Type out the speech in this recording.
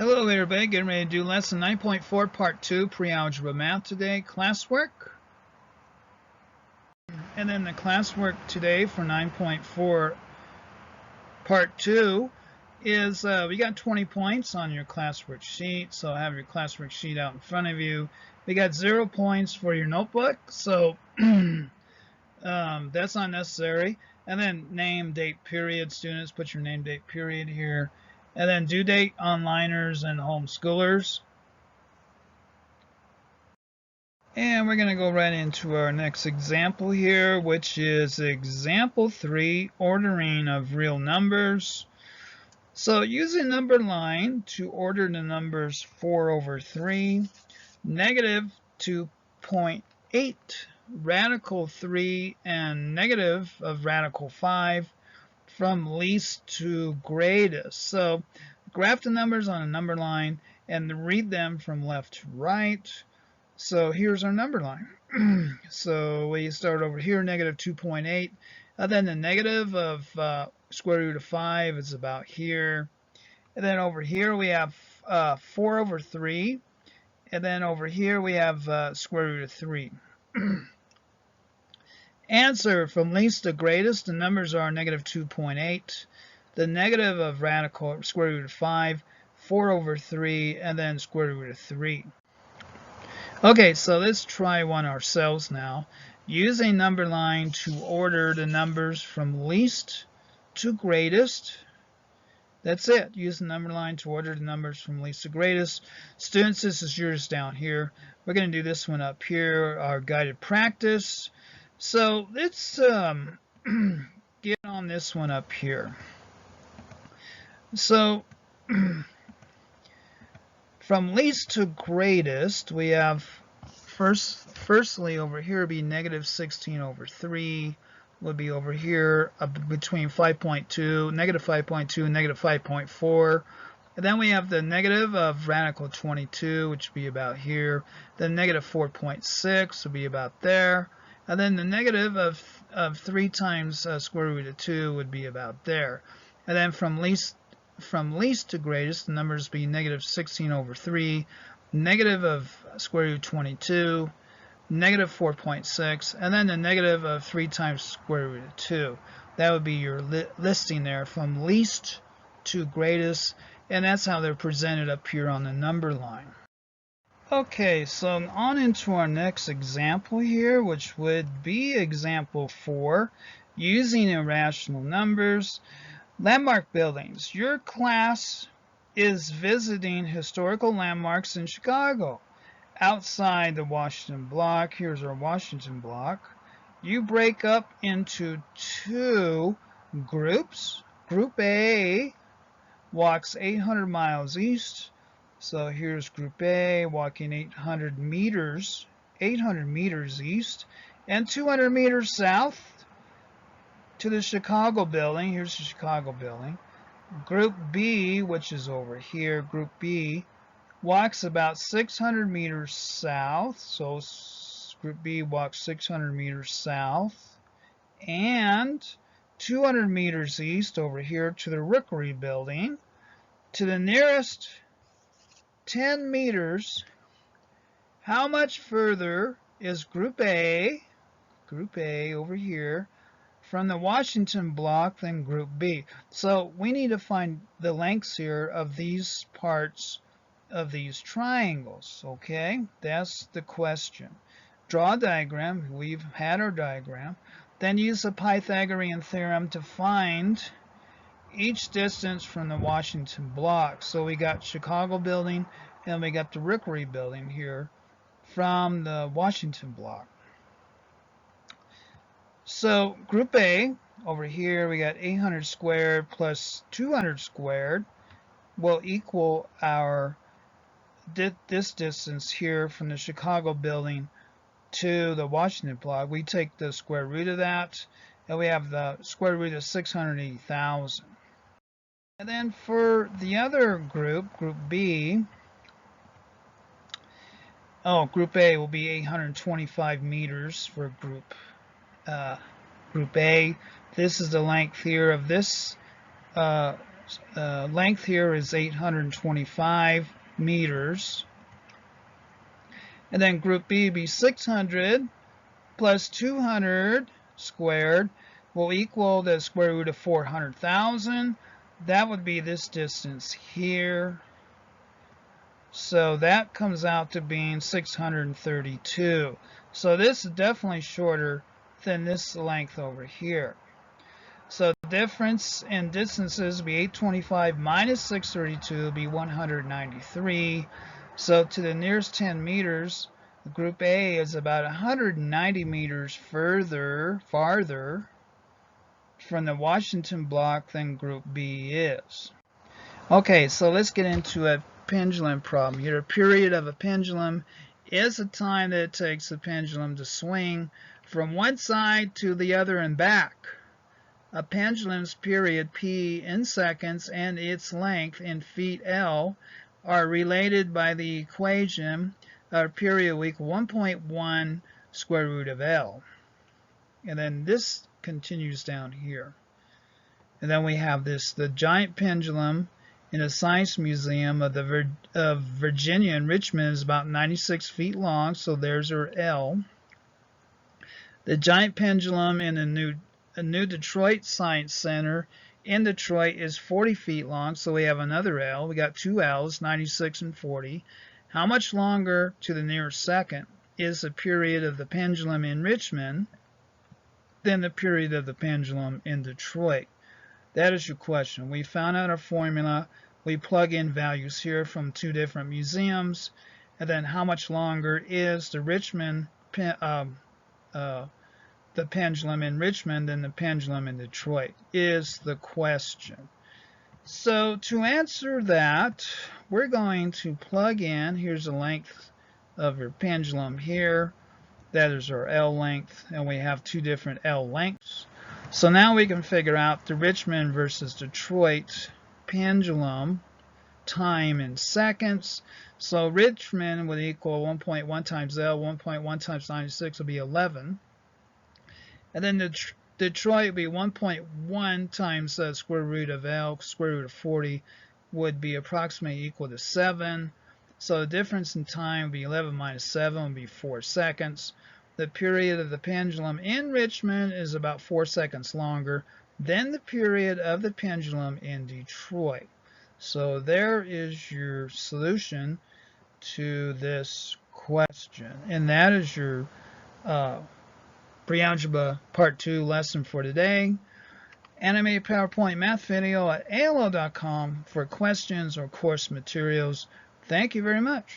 Hello everybody, getting ready to do lesson 9.4 part 2 pre-algebra math today, classwork. And then the classwork today for 9.4 part 2 is we got 20 points on your classwork sheet, so have your classwork sheet out in front of you. We got 0 points for your notebook, so that's not necessary. And then name, date, period. Students, put your name, date, period here. And then due date, onliners and homeschoolers. And we're going to go right into our next example here, which is example 3, ordering of real numbers. So using number line to order the numbers 4/3, negative 2.8, radical 3, and negative of radical 5 from least to greatest. So graph the numbers on a number line and read them from left to right. So here's our number line. So we start over here, negative 2.8. Then the negative of square root of 5 is about here. And then over here we have 4/3. And then over here we have square root of 3. Answer, from least to greatest, the numbers are negative 2.8, the negative of radical square root of 5, 4/3, and then square root of 3. Okay, so let's try one ourselves now. Using number line to order the numbers from least to greatest. That's it. Use the number line to order the numbers from least to greatest. Students, this is yours down here. We're going to do this one up here, our guided practice. So let's get on this one up here. So from least to greatest, we have firstly over here be negative 16/3 would be over here between 5.2, negative 5.2, and negative 5.4. And then we have the negative of radical 22, which would be about here. Then negative 4.6 would be about there. And then the negative of 3 times square root of 2 would be about there. And then from least to greatest, the numbers be negative 16/3, negative of square root 22, negative 4.6, and then the negative of 3 times square root of 2. That would be your listing there from least to greatest, and that's how they're presented up here on the number line. Okay, so on into our next example here, which would be example 4, using irrational numbers. Landmark buildings. Your class is visiting historical landmarks in Chicago. Outside the Washington block, here's our Washington block, you break up into 2 groups. Group A walks 800 miles east. So here's Group A walking 800 meters east, and 200 meters south to the Chicago building. Here's the Chicago building. Group B, which is over here, Group B, walks about 600 meters south. So Group B walks 600 meters south, and 200 meters east over here to the Rookery building. To the nearest 10 meters, how much further is Group A over here, from the Washington block than Group B? So we need to find the lengths here of these parts of these triangles, okay? That's the question. Draw a diagram. We've had our diagram. Then use the Pythagorean theorem to find each distance from the Washington block. So we got Chicago building and we got the Rookery building here from the Washington block. So Group A over here, we got 800 squared plus 200 squared will equal our this distance here from the Chicago building to the Washington block. We take the square root of that, and we have the square root of 680,000. And then for the other group, Group B, Group A will be 825 meters for Group A. This is the length here of this length here is 825 meters. And then group B would be 600 plus 200 squared will equal the square root of 400,000. That would be this distance here. So that comes out to being 632. So this is definitely shorter than this length over here. So the difference in distances would be 825 minus 632 would be 193. So to the nearest 10 meters, group A is about 190 meters farther from the Washington block than group B is. Okay, so let's get into a pendulum problem here. A period of a pendulum is the time that it takes the pendulum to swing from one side to the other and back. A pendulum's period P in seconds and its length in feet L are related by the equation period will equal 1.1 square root of L. And then this continues down here. And then we have the giant pendulum in the Science Museum of Virginia in Richmond is about 96 feet long, so there's our L. The giant pendulum in the New Detroit Science Center in Detroit is 40 feet long, so we have another L. We got two L's, 96 and 40. How much longer to the nearest second is the period of the pendulum in Richmond than the period of the pendulum in Detroit? That is your question. We found out our formula. We plug in values here from two different museums, and then how much longer is the the pendulum in Richmond than the pendulum in Detroit is the question. So to answer that, we're going to plug in, here's the length of your pendulum here, that is our L length, and we have two different L lengths. So now we can figure out the Richmond versus Detroit pendulum time in seconds. So Richmond would equal 1.1 times L, 1.1 times 96 would be 11. And then Detroit would be 1.1 times the square root of L, square root of 40 would be approximately equal to 7. So the difference in time would be 11 minus 7 would be 4 seconds. The period of the pendulum in Richmond is about 4 seconds longer than the period of the pendulum in Detroit. So there is your solution to this question. And that is your Pre-Algebra Part 2 lesson for today. Animated PowerPoint math video at AOL.com for questions or course materials. Thank you very much.